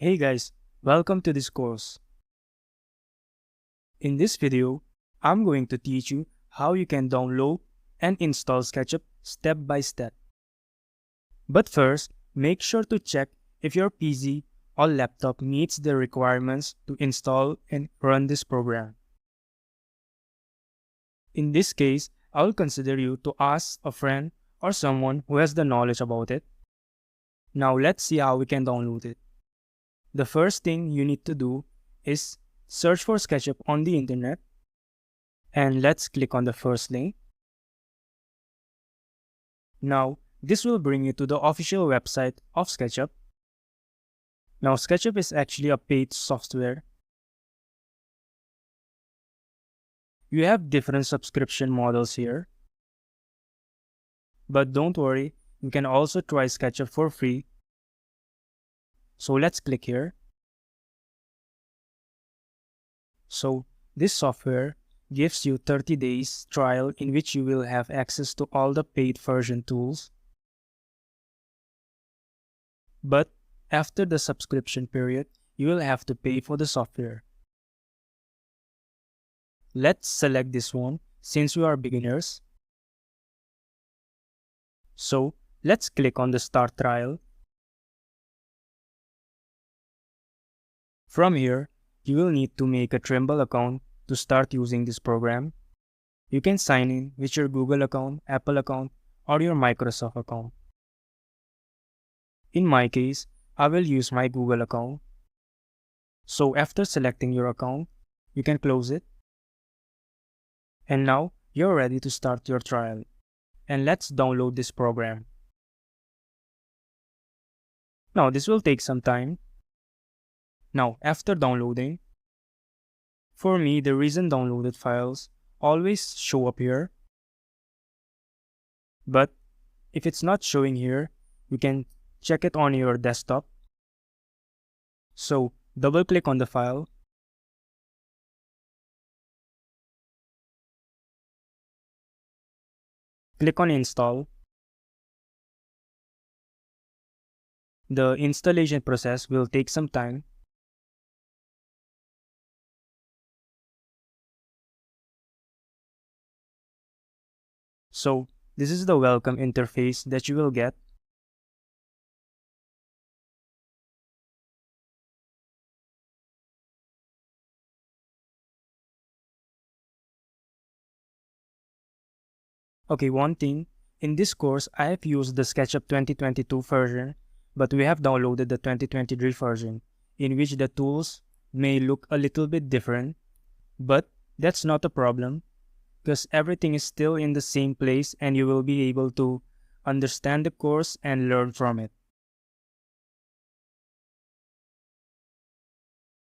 Hey guys, welcome to this course. In this video, I'm going to teach you how you can download and install Sketchup step by step. But first, make sure to check if your PC or laptop meets the requirements to install and run this program. In this case, I will consider you to ask a friend or someone who has the knowledge about it. Now let's see how we can download it. The first thing you need to do is search for Sketchup on the internet, and let's click on the first link. Now, this will bring you to the official website of Sketchup. Now, Sketchup is actually a paid software. You have different subscription models here. But don't worry, you can also try Sketchup for free. So let's click here. So this software gives you 30 days trial in which you will have access to all the paid version tools. But after the subscription period, you will have to pay for the software. Let's select this one since we are beginners. So let's click on the Start Trial. From here, you will need to make a Trimble account to start using this program. You can sign in with your Google account, Apple account, or your Microsoft account. In my case, I will use my Google account. So after selecting your account, you can close it. And now you're ready to start your trial. And let's download this program. Now this will take some time. Now after downloading, for me the recent downloaded files always show up here. But if it's not showing here, you can check it on your desktop. So double click on the file. Click on Install. The installation process will take some time. So this is the welcome interface that you will get. Okay, one thing, in this course I have used the SketchUp 2022 version, but we have downloaded the 2023 version, in which the tools may look a little bit different, but that's not a problem, because everything is still in the same place and you will be able to understand the course and learn from it.